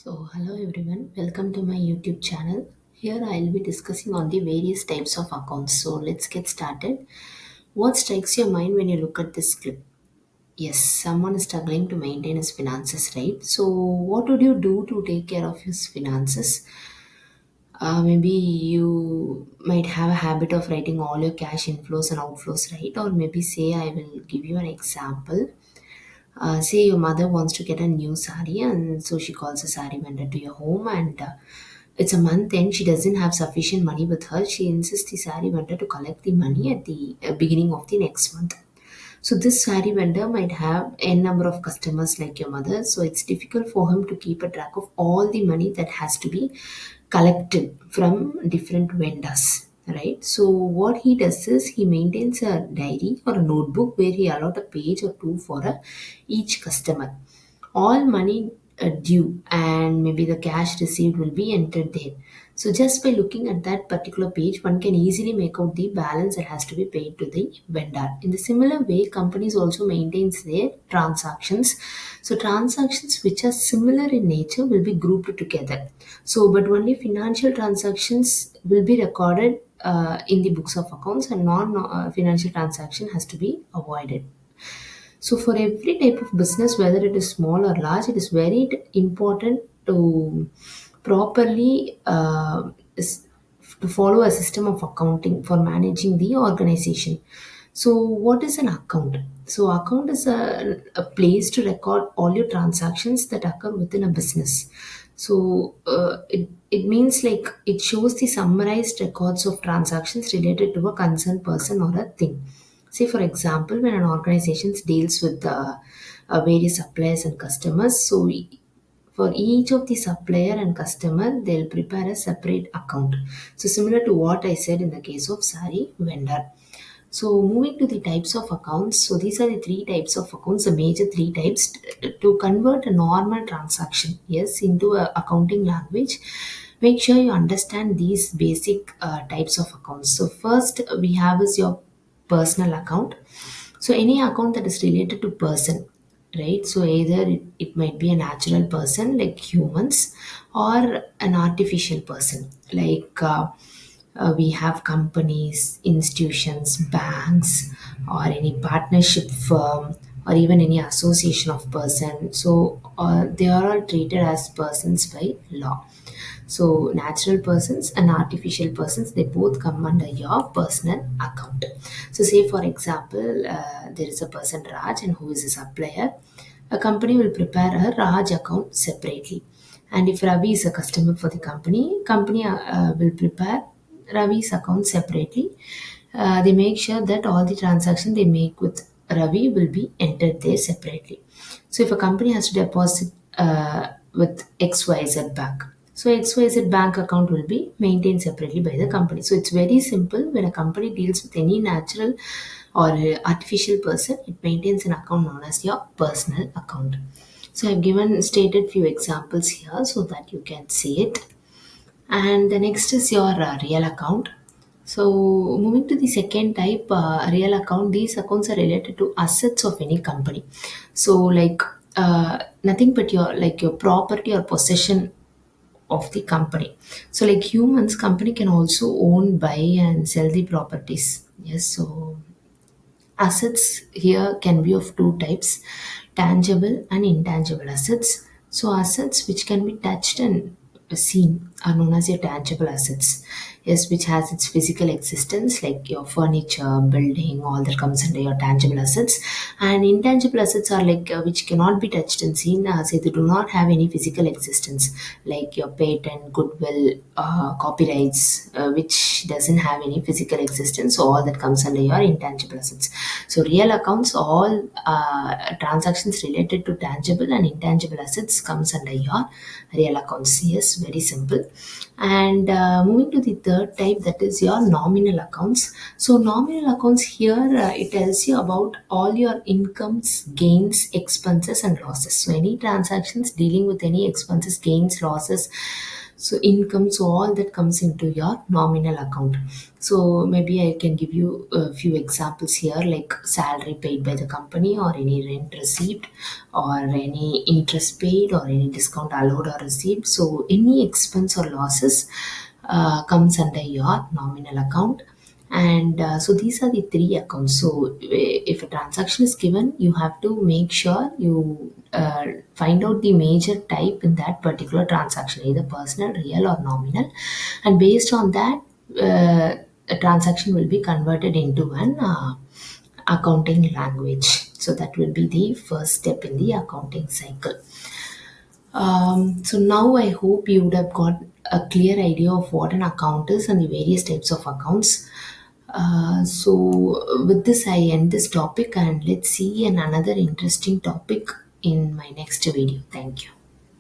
Hello everyone, welcome to my YouTube channel. Here I'll be discussing on the various types of accounts. So, let's get started. What strikes your mind when you look at this clip? Yes, someone is struggling to maintain his finances, right? So, what would you do to take care of his finances? Maybe you might have a habit of writing all your cash inflows and outflows, right? Or maybe say, I will give you an example. Say your mother wants to get a new sari, and so she calls a sari vendor to your home, and it's a month end. She doesn't have sufficient money with her. She insists the sari vendor to collect the money at the beginning of the next month. So this sari vendor might have n number of customers like your mother. So it's difficult for him to keep a track of all the money that has to be collected from different vendors. Right. So what he does is he maintains a diary or a notebook where he allot a page or two for each customer. All money due and maybe the cash received will be entered there. So just by looking at that particular page, one can easily make out the balance that has to be paid to the vendor. In the similar way, companies also maintains their transactions. So transactions which are similar in nature will be grouped together. So but only financial transactions will be recorded in the books of accounts, and non-financial transaction has to be avoided. So for every type of business, whether it is small or large, it is very important to properly to follow a system of accounting for managing the organization. So what is an account? So account is a place to record all your transactions that occur within a business. So it means like it shows the summarized records of transactions related to a concerned person or a thing. Say, for example, when an organization deals with various suppliers and customers, so for each of the supplier and customer, they'll prepare a separate account. So, similar to what I said in the case of sari vendor. So, moving to the types of accounts. So, these are the three types of accounts, the major three types to convert a normal transaction, yes, into a accounting language. Make sure you understand these basic types of accounts. So, first we have is your personal account. So any account that is related to person, right? So either it might be a natural person like humans, or an artificial person like we have companies, institutions, banks, or any partnership firm, or even any association of person. So they are all treated as persons by law. So natural persons and artificial persons, they both come under your personal account. So say for example, there is a person Raj and who is a supplier. A company will prepare a Raj account separately. And if Ravi is a customer for the company will prepare Ravi's account separately. They make sure that all the transactions they make with Ravi will be entered there separately. So if a company has to deposit with XYZ Bank, so XYZ bank account will be maintained separately by the company. So it's very simple. When a company deals with any natural or artificial person, it maintains an account known as your personal account. So I've given stated few examples here so that you can see it. And the next is your real account. So moving to the second type, real account, these accounts are related to assets of any company. So like nothing but your property or possession of the company. So like humans, company can also own, buy and sell the properties. Yes, so assets here can be of two types, tangible and intangible assets. So, assets which can be touched and seen are known as your tangible assets. Yes, which has its physical existence, like your furniture, building, all that comes under your tangible assets. And intangible assets are like which cannot be touched and seen, say they do not have any physical existence, like your patent, goodwill, copyrights, which doesn't have any physical existence. So all that comes under your intangible assets. So real accounts, all transactions related to tangible and intangible assets comes under your real accounts. Yes, very simple. And moving to the third type, that is your nominal accounts. So nominal accounts here, it tells you about all your incomes, gains, expenses and losses. So any transactions dealing with any expenses, gains, losses, So income, so all that comes into your nominal account. So maybe I can give you a few examples here, like salary paid by the company, or any rent received, or any interest paid, or any discount allowed or received. So any expense or losses comes under your nominal account. And so these are the three accounts. So if a transaction is given, you have to make sure you find out the major type in that particular transaction, either personal, real, or nominal, and based on that, a transaction will be converted into an accounting language. So that will be the first step in the accounting cycle. So now I hope you would have got a clear idea of what an account is and the various types of accounts. So with this, I end this topic, and let's see another interesting topic in my next video. Thank you.